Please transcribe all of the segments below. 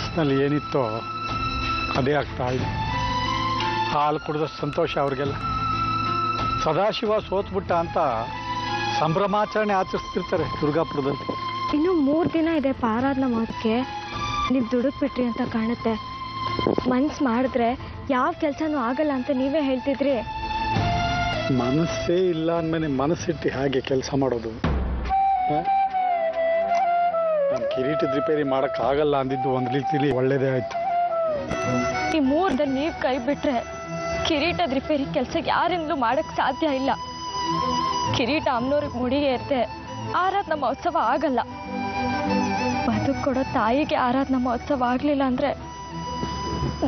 ಮನಸ್ಸಿನಲ್ಲಿ ಏನಿತ್ತೋ ಅದೇ ಆಗ್ತಾ ಇದೆ. ಹಾಲು ಕುಡಿದಷ್ಟು ಸಂತೋಷ ಅವ್ರಿಗೆಲ್ಲ. ಸದಾಶಿವ ಸೋತ್ಬಿಟ್ಟ ಅಂತ ಸಂಭ್ರಮಾಚರಣೆ ಆಚರಿಸ್ತಿರ್ತಾರೆ ದುರ್ಗಾಪುರದಲ್ಲಿ. ಇನ್ನು 3 ದಿನ ಇದೆ ಆರಾಧನಾ ಮಾಡೋಕ್ಕೆ. ನೀವು ದುಡುಕ್ಬಿಟ್ರಿ ಅಂತ ಕಾಣುತ್ತೆ. ಮನ್ಸು ಮಾಡಿದ್ರೆ ಯಾವ ಕೆಲಸನೂ ಆಗಲ್ಲ ಅಂತ ನೀವೇ ಹೇಳ್ತಿದ್ರಿ. ಮನಸ್ಸೇ ಇಲ್ಲ ಅಂದಮೇಲೆ ಮನಸ್ಸಿಟ್ಟು ಹಾಗೆ ಕೆಲಸ ಮಾಡೋದು. ನಾನು ಕಿರೀಟದ ರಿಪೇರಿ ಮಾಡೋಕ್ಕಾಗಲ್ಲ ಅಂದಿದ್ದು ಒಂದು ರೀತಿಲಿ ಒಳ್ಳೇದೇ ಆಯಿತು. ಈ 3 ದಿನ ನೀವು ಕೈ ಬಿಟ್ರೆ ಕಿರೀಟದ ರಿಪೇರಿ ಕೆಲಸ ಯಾರಿಂದಲೂ ಮಾಡೋಕ್ಕೆ ಸಾಧ್ಯ ಇಲ್ಲ. ಕಿರೀಟ ಅಮ್ಮನವ್ರಿಗೆ ಮುಡಿಗೆ ಇರುತ್ತೆ. ಆರಾಧನಾ ಮಹೋತ್ಸವ ಆಗಲ್ಲ. ಬದುಕು ಕೊಡೋ ತಾಯಿಗೆ ಆರಾಧನಾ ಮಹೋತ್ಸವ ಆಗಲಿಲ್ಲ ಅಂದರೆ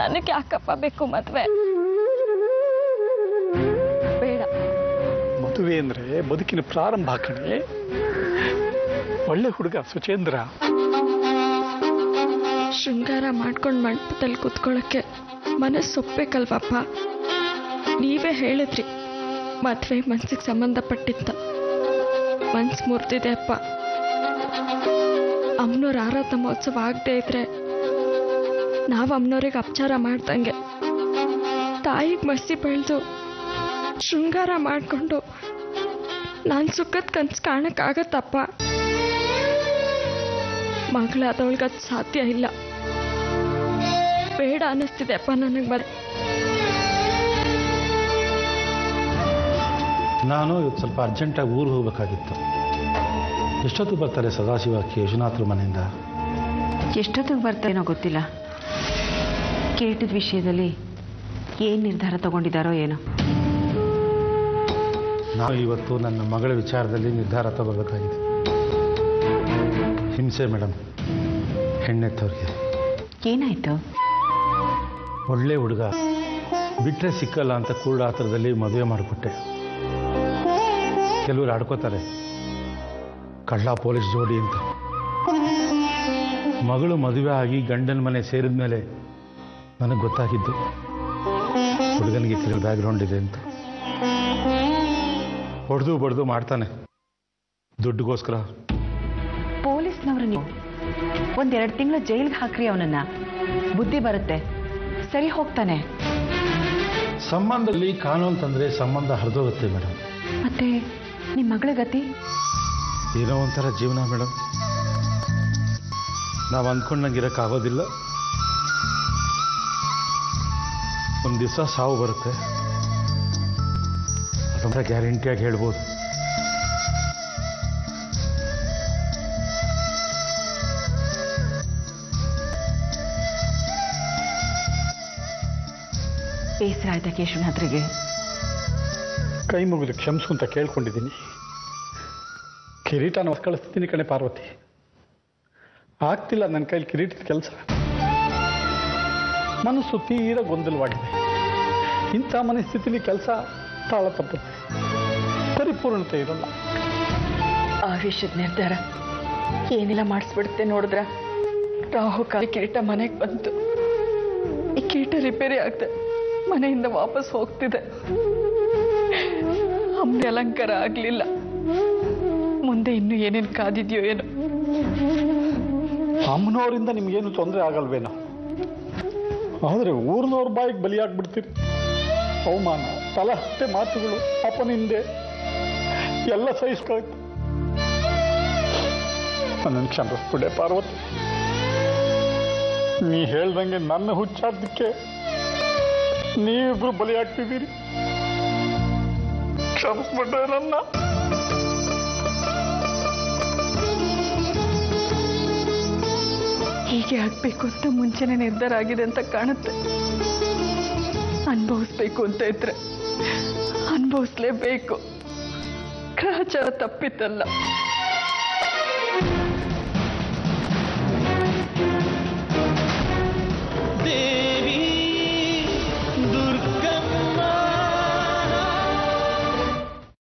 ನನಗೆ ಯಾಕಪ್ಪ ಬೇಕು ಮದುವೆ? ಬೇಡ. ಮದುವೆ ಅಂದರೆ ಬದುಕಿನ ಪ್ರಾರಂಭ ಕಣೆ. ಒಳ್ಳೆ ಹುಡುಗ ಸುಚೇಂದ್ರ. ಶೃಂಗಾರ ಮಾಡ್ಕೊಂಡು ಮಂಟಪದಲ್ಲಿ ಕೂತ್ಕೊಳ್ಳೋಕ್ಕೆ ಮನಸ್ಸು ಒಪ್ಪಬೇಕಲ್ವಪ್ಪ? ನೀವೇ ಹೇಳಿದ್ರಿ ಮದುವೆ ಮನ್ಸಿಗೆ ಸಂಬಂಧಪಟ್ಟಿದ್ದ. ಮನ್ಸು ಮುರಿದಿದೆ ಅಪ್ಪ. ಅಮ್ಮನವ್ರ ಆರಾಧನಾ ಮಹೋತ್ಸವ ಆಗದೆ ಇದ್ರೆ ನಾವು ಅಮ್ಮನವ್ರಿಗೆ ಅಪಚಾರ ಮಾಡ್ದಂಗೆ. ತಾಯಿಗೆ ಮಸಿ ಬೆಳೆದು ಶೃಂಗಾರ ಮಾಡಿಕೊಂಡು ನಾನು ಸುಖದ ಕನಸು ಕಾಣಕ್ಕಾಗತ್ತಪ್ಪ? ಮಗಳಾದವಳಿಗೆ ಅದು ಸಾಧ್ಯ ಇಲ್ಲ. ಬೇಡ ಅನ್ನಿಸ್ತಿದೆ ಅಪ್ಪ ನನಗೆ. ನಾನು ಇವತ್ತು ಸ್ವಲ್ಪ ಅರ್ಜೆಂಟಾಗಿ ಊರಿಗೆ ಹೋಗಬೇಕಾಗಿತ್ತು. ಎಷ್ಟೊತ್ತಿಗೆ ಬರ್ತಾರೆ ಸದಾಶಿವಕ್ಕೆ ಯಶುನಾಥ್ರ ಮನೆಯಿಂದ? ಎಷ್ಟೊತ್ತಿಗೆ ಬರ್ತಾರೇನೋ ಗೊತ್ತಿಲ್ಲ. ಕಿರೀಟದ ವಿಷಯದಲ್ಲಿ ಏನು ನಿರ್ಧಾರ ತಗೊಂಡಿದ್ದಾರೋ ಏನೋ. ನಾನು ಇವತ್ತು ನನ್ನ ಮಗಳ ವಿಚಾರದಲ್ಲಿ ನಿರ್ಧಾರ ತಗೋಬೇಕಾಗಿದೆ. ಹಿಂಸೆ ಮೇಡಮ್, ಹೆಣ್ಣೆತ್ತವ್ರಿಗೆ. ಏನಾಯಿತು? ಒಳ್ಳೆ ಹುಡುಗ, ಬಿಟ್ಟರೆ ಸಿಕ್ಕಲ್ಲ ಅಂತ ಕೂಡಾತ್ರದಲ್ಲಿ ಮದುವೆ ಮಾಡಿಕೊಟ್ಟೆ. ಕೆಲವರು ಆಡ್ಕೋತಾರೆ ಕಳ್ಳ ಪೊಲೀಸ್ ಜೋಡಿ ಅಂತ. ಮಗಳು ಮದುವೆ ಆಗಿ ಗಂಡನ ಮನೆ ಸೇರಿದ ಮೇಲೆ ನನಗೆ ಗೊತ್ತಾಗಿದ್ದು ಹುಡುಗನಿಗೆ ಕೆಲವು ಬ್ಯಾಕ್ಗ್ರೌಂಡ್ ಇದೆ ಅಂತ. ಹೊಡೆದು ಬಡ್ದು ಮಾಡ್ತಾನೆ ದುಡ್ಡುಗೋಸ್ಕರ. ಪೊಲೀಸ್ನವರು ನೀವು 1-2 ತಿಂಗಳು ಜೈಲಿಗೆ ಹಾಕ್ರಿ ಅವನನ್ನ. ಬುದ್ಧಿ ಬರುತ್ತೆ, ಸರಿ ಹೋಗ್ತಾನೆ. ಸಂಬಂಧದಲ್ಲಿ ಕಾನೂನು ತಂದರೆ ಸಂಬಂಧ ಹರಿದೋಗುತ್ತೆ ಮೇಡಮ್. ಮತ್ತೆ ನಿಮ್ಮ ಮಗಳ ಗತಿ? ಏನೋ ಒಂಥರ ಜೀವನ ಮೇಡಮ್. ನಾವು ಅಂದ್ಕೊಂಡಂಗೆ ಇರೋಕ್ಕಾಗೋದಿಲ್ಲ. ಒಂದು ದಿವಸ ಸಾವು ಬರುತ್ತೆ, ಅದೊಂಥರ ಗ್ಯಾರಂಟಿಯಾಗಿ ಹೇಳ್ಬೋದು. ಬೇಸರ ಆಯ್ತಾ ಕೇಶವನಾಥ್ರಿಗೆ? ಕೈ ಮುಗಿದು ಕ್ಷಮಿಸು ಅಂತ ಕೇಳ್ಕೊಂಡಿದ್ದೀನಿ. ಕಿರೀಟನ ಕಳಿಸ್ತೀನಿ ಕಣೆ ಪಾರ್ವತಿ. ಆಗ್ತಿಲ್ಲ ನನ್ನ ಕೈಲಿ ಕಿರೀಟದ ಕೆಲಸ. ಮನಸ್ಸು ತೀರ ಗೊಂದಲವಾಗಿದೆ. ಇಂಥ ಮನಸ್ಥಿತಿಲಿ ಕೆಲಸ ತಾಳ ತಪ್ಪುತ್ತೆ, ಪರಿಪೂರ್ಣತೆ ಇರಲ್ಲ. ಆವೇಶದ ನಿರ್ಧಾರ ಏನೆಲ್ಲ ಮಾಡಿಸ್ಬಿಡುತ್ತೆ ನೋಡಿದ್ರ. ರಾಹುಕಾಲ ಕಿರೀಟ ಮನೆಗೆ ಬಂತು. ಈ ಕಿರೀಟ ರಿಪೇರಿ ಆಗ್ತದೆ, ಮನೆಯಿಂದ ವಾಪಸ್ ಹೋಗ್ತಿದೆ. ಅಮ್ಮನ ಅಲಂಕಾರ ಆಗಲಿಲ್ಲ. ಮುಂದೆ ಇನ್ನು ಏನೇನು ಕಾದಿದೆಯೋ ಏನೋ. ಅಮ್ಮನವರಿಂದ ನಿಮ್ಗೇನು ತೊಂದರೆ ಆಗಲ್ವೇನೋ, ಆದರೆ ಊರಿನವ್ರ ಬಾಯಿಗೆ ಬಲಿಯಾಗ್ಬಿಡ್ತೀರಿ. ಅವಮಾನ, ತಲಹಟ್ಟೆ ಮಾತುಗಳು, ಅಪನಿಂದೆ ಎಲ್ಲ ಸಹಿಸ್ಕೊಳ್ತು. ನನ್ನನ್ನು ಕ್ಷಮಿಸ್ಬಿಡೆ ಪಾರ್ವತಿ. ನೀ ಹೇಳ್ದಂಗೆ ನನ್ನ ಹುಚ್ಚಾದಕ್ಕೆ ನೀವಿಬ್ರು ಬಲಿಯಾಗ್ತಿದ್ದೀರಿ. ಕ್ಷಮಿಸ್ಬಿಟ್ರೆ ನನ್ನ. ಹೀಗೆ ಆಗ್ಬೇಕು ಅಂತ ಮುಂಚೆನೆ ನಿರ್ಧಾರ ಆಗಿದೆ ಅಂತ ಕಾಣುತ್ತೆ. ಅನುಭವಿಸ್ಬೇಕು ಅಂತ ಇದ್ರೆ ಅನುಭವಿಸ್ಲೇಬೇಕು. ಗ್ರಹಚಾರ ತಪ್ಪಿತ್ತಲ್ಲ.